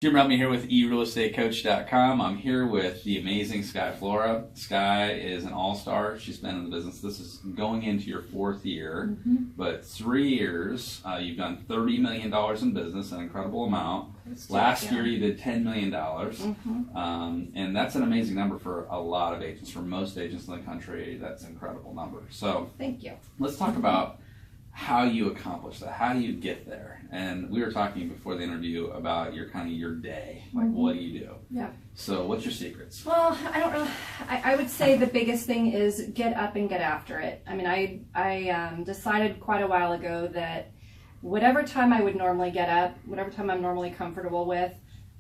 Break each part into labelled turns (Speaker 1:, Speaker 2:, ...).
Speaker 1: Jim Rubney here with eRealEstateCoach.com. I'm here with the amazing Skye Flora. Skye is an all-star. She's been in the business. This is going into your fourth year, but 3 years. You've done $30 million in business, an incredible amount. Last year you did $10 million, and that's an amazing number for a lot of agents. For most agents in the country, that's an incredible number. So
Speaker 2: thank you.
Speaker 1: Let's talk about how you accomplish that. How do you get there? And we were talking before the interview about your day. Like, what do you do?
Speaker 2: Yeah.
Speaker 1: So what's your secrets?
Speaker 2: Well, I don't know. I would say the biggest thing is get up and get after it. I mean, I decided quite a while ago that whatever time I would normally get up, whatever time I'm normally comfortable with,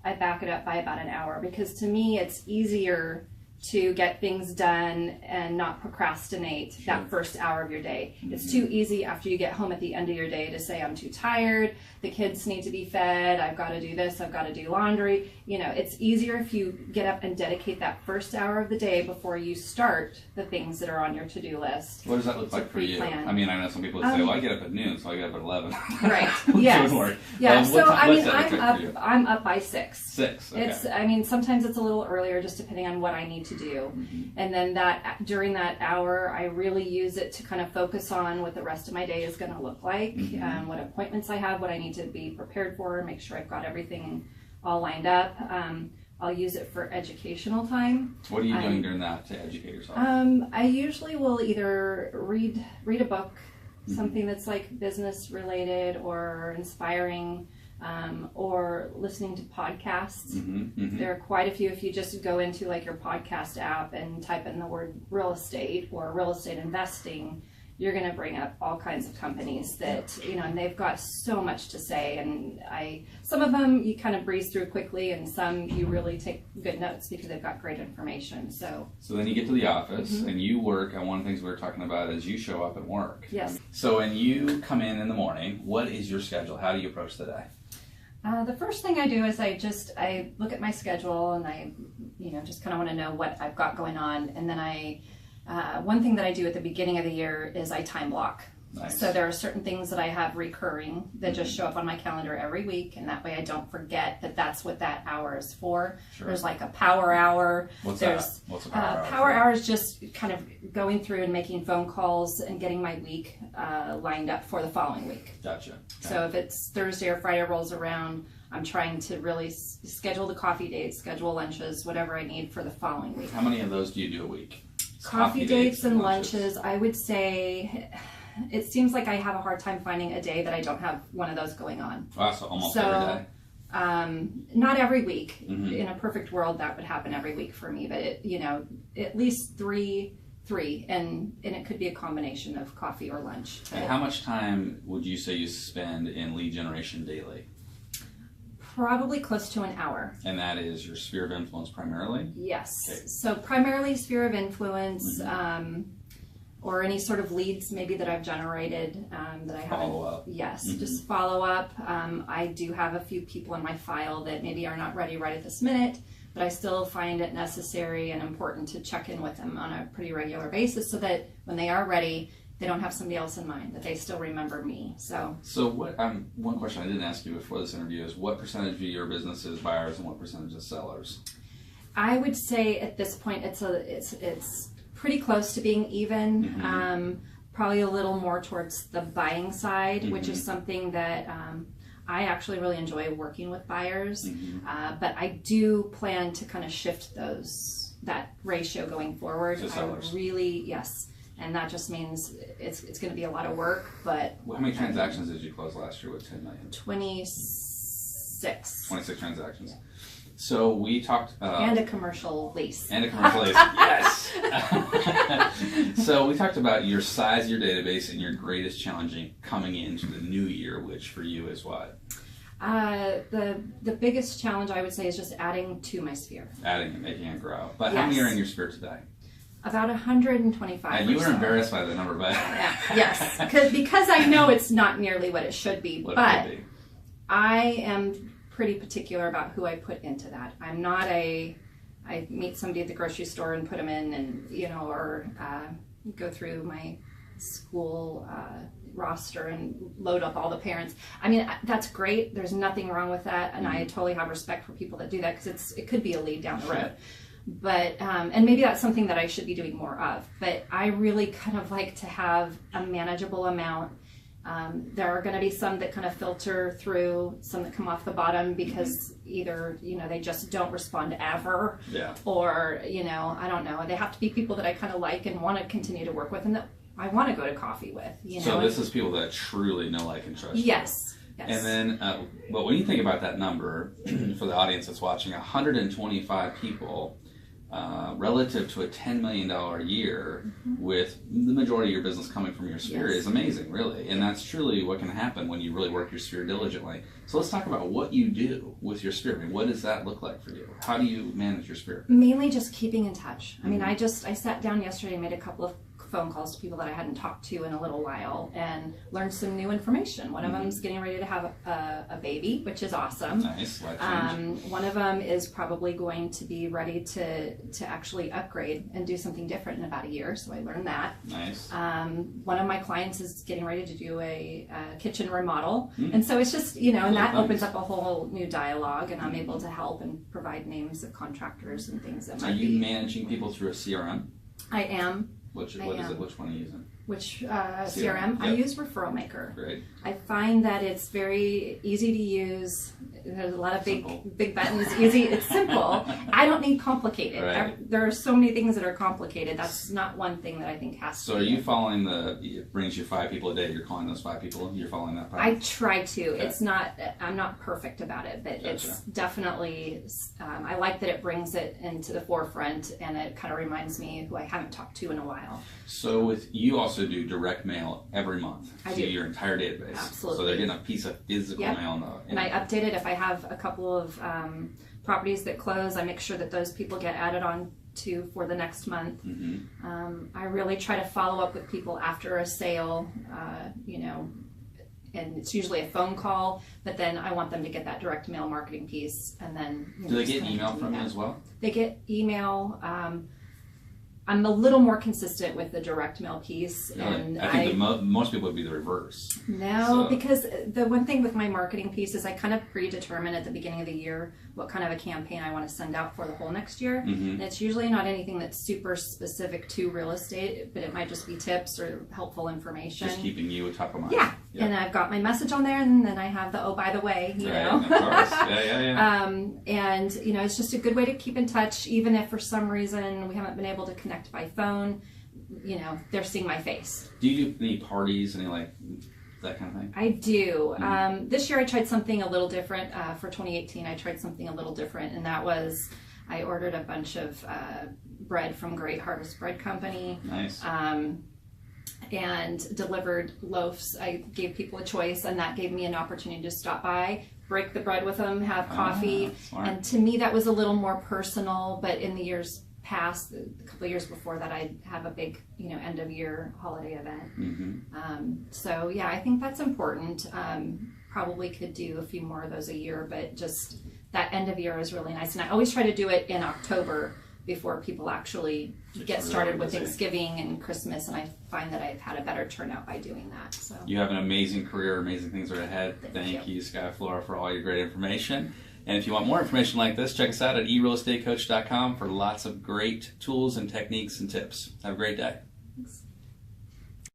Speaker 2: I back it up by about an hour, because to me it's easier to get things done and not procrastinate that first hour of your day. It's too easy after you get home at the end of your day to say, I'm too tired, the kids need to be fed, I've got to do this, I've got to do laundry. You know, it's easier if you get up and dedicate that first hour of the day before you start the things that are on your to-do list.
Speaker 1: What does that look like for you? I mean, I know some people would say, well, I get up at noon, so I get up at 11.
Speaker 2: Right, yes. Yeah, so I mean, I'm up by 6.
Speaker 1: 6, okay.
Speaker 2: I mean, sometimes it's a little earlier, just depending on what I need to do. And then during that hour, I really use it to kind of focus on what the rest of my day is going to look like, what appointments I have, what I need to be prepared for, make sure I've got everything all lined up. I'll use it for educational time.
Speaker 1: What are you doing during that to educate yourself?
Speaker 2: I usually will either read a book, something that's like business related or inspiring, or listening to podcasts. There are quite a few. If you just go into like your podcast app and type in the word real estate or real estate investing, you're going to bring up all kinds of companies that, you know, and they've got so much to say. And some of them you kind of breeze through quickly, and some you really take good notes because they've got great information. So
Speaker 1: then you get to the office and you work, and one of the things we were talking about is you show up and work.
Speaker 2: Yes.
Speaker 1: So when you come in the morning, what is your schedule? How do you approach the day?
Speaker 2: The first thing I do is I look at my schedule, and I just kind of want to know what I've got going on, and then one thing that I do at the beginning of the year is I time block.
Speaker 1: Nice.
Speaker 2: So there are certain things that I have recurring that just show up on my calendar every week, and that way I don't forget that that's what that hour is for.
Speaker 1: Sure.
Speaker 2: There's like a power hour.
Speaker 1: What's that? What's a power hour?
Speaker 2: Power hour is just kind of going through and making phone calls and getting my week lined up for the following week.
Speaker 1: Gotcha. Okay.
Speaker 2: So if it's Thursday or Friday rolls around, I'm trying to really schedule the coffee dates, schedule lunches, whatever I need for the following week.
Speaker 1: How many of those do you do a week?
Speaker 2: Coffee dates and lunches, I would say it seems like I have a hard time finding a day that I don't have one of those going on.
Speaker 1: Wow, so almost every day.
Speaker 2: Not every week. In a perfect world, that would happen every week for me, but at least three, and it could be a combination of coffee or lunch.
Speaker 1: And how much time would you say you spend in lead generation daily?
Speaker 2: Probably close to an hour.
Speaker 1: And that is your sphere of influence primarily?
Speaker 2: Yes.
Speaker 1: Okay.
Speaker 2: So primarily sphere of influence, or any sort of leads maybe that I've generated that I haven't.
Speaker 1: Follow up.
Speaker 2: Yes, just follow up. I do have a few people in my file that maybe are not ready right at this minute, but I still find it necessary and important to check in with them on a pretty regular basis so that when they are ready, they don't have somebody else in mind, that they still remember me. So
Speaker 1: what? One question I didn't ask you before this interview is what percentage of your business is buyers and what percentage is sellers?
Speaker 2: I would say at this point it's pretty close to being even. Probably a little more towards the buying side, which is something that I actually really enjoy working with buyers. But I do plan to kind of shift that ratio going forward.
Speaker 1: To sellers.
Speaker 2: Yes. And that just means it's going to be a lot of work, but...
Speaker 1: How many transactions did you close last year with $10 million?
Speaker 2: 26.
Speaker 1: 26 transactions. Yeah. So we talked...
Speaker 2: and a commercial lease.
Speaker 1: And a commercial lease, yes! So we talked about your size of your database and your greatest challenge coming into the new year, which for you is what?
Speaker 2: The biggest challenge I would say is just adding to my sphere.
Speaker 1: Adding and making it grow. But how many are in your sphere today?
Speaker 2: About 125.
Speaker 1: And you were embarrassed by the number, but...
Speaker 2: Yes, because I know it's not nearly what it should be, but I am pretty particular about who I put into that. I'm not I meet somebody at the grocery store and put them in, and or go through my school roster and load up all the parents. I mean, that's great. There's nothing wrong with that, and I totally have respect for people that do that, because it could be a lead down the road. But and maybe that's something that I should be doing more of. But I really kind of like to have a manageable amount. There are going to be some that kind of filter through, some that come off the bottom because either, they just don't respond ever, or, I don't know. They have to be people that I kind of like and want to continue to work with, and that I want to go to coffee with.
Speaker 1: So this is people that truly know, like, and trust you.
Speaker 2: Yes.
Speaker 1: And then, but when you think about that number, for the audience that's watching, 125 people, relative to a $10 million a year, with the majority of your business coming from your sphere, is amazing, really. And that's truly what can happen when you really work your sphere diligently. So let's talk about what you do with your sphere. I mean, what does that look like for you? How do you manage your sphere? Mainly
Speaker 2: just keeping in touch. I mean, I sat down yesterday and made a couple of phone calls to people that I hadn't talked to in a little while and learned some new information. One of them's getting ready to have a baby, which is awesome.
Speaker 1: Nice. Life change.
Speaker 2: One of them is probably going to be ready to actually upgrade and do something different in about a year, so I learned that.
Speaker 1: Nice.
Speaker 2: One of my clients is getting ready to do a kitchen remodel, and so it's just, and that opens up a whole new dialogue, and I'm able to help and provide names of contractors and things that might be.
Speaker 1: Are you managing people through a CRM?
Speaker 2: I am.
Speaker 1: What is it? Which one are you using?
Speaker 2: Which CRM? Yep. I use Referral Maker.
Speaker 1: Great.
Speaker 2: I find that it's very easy to use. There's a lot of big buttons. Easy. It's simple. I don't need complicated.
Speaker 1: Right.
Speaker 2: There are so many things that are complicated. That's not one thing that I think has to.
Speaker 1: So are you following it brings you 5 people a day? You're calling those 5 people. You're following that path?
Speaker 2: I try to. Okay. It's not. I'm not perfect about it, but it's definitely. I like that it brings it into the forefront, and it kind of reminds me who I haven't talked to in a while.
Speaker 1: So you also do direct mail every month
Speaker 2: to
Speaker 1: your entire database.
Speaker 2: Absolutely.
Speaker 1: So they're getting a piece of physical mail.
Speaker 2: And I update it if I have a couple of properties that close. I make sure that those people get added on to for the next month. I really try to follow up with people after a sale, and it's usually a phone call, but then I want them to get that direct mail marketing piece, and then
Speaker 1: do they get email from you as well?
Speaker 2: They get email. I'm a little more consistent with the direct mail piece.
Speaker 1: Really?
Speaker 2: And
Speaker 1: I think most people would be the reverse.
Speaker 2: No, because the one thing with my marketing piece is I kind of predetermine at the beginning of the year what kind of a campaign I want to send out for the whole next year. And it's usually not anything that's super specific to real estate, but it might just be tips or helpful information.
Speaker 1: Just keeping you top of mind.
Speaker 2: Yeah. And I've got my message on there, and then I have the, by the way, you know.
Speaker 1: Of course. Yeah.
Speaker 2: And, it's just a good way to keep in touch, even if for some reason we haven't been able to connect by phone. They're seeing my face. Do you do any parties, any that kind of thing? I do. This year I tried something a little different. For 2018, I tried something a little different, and that was I ordered a bunch of bread from Great Harvest Bread Company. Nice. And delivered loaves. I gave people a choice, and that gave me an opportunity to stop by, break the bread with them, have coffee. And to me, that was a little more personal. But in the years past, a couple of years before that, I'd have a big, end of year holiday event. So yeah, I think that's important. Probably could do a few more of those a year, but just that end of year is really nice. And I always try to do it in October, before people actually get started with Thanksgiving and Christmas, and I find that I've had a better turnout by doing that. So you have an amazing career, amazing things are ahead. Thank you, Skye Flora, for all your great information. And if you want more information like this, check us out at eRealEstateCoach.com for lots of great tools and techniques and tips. Have a great day. Thanks.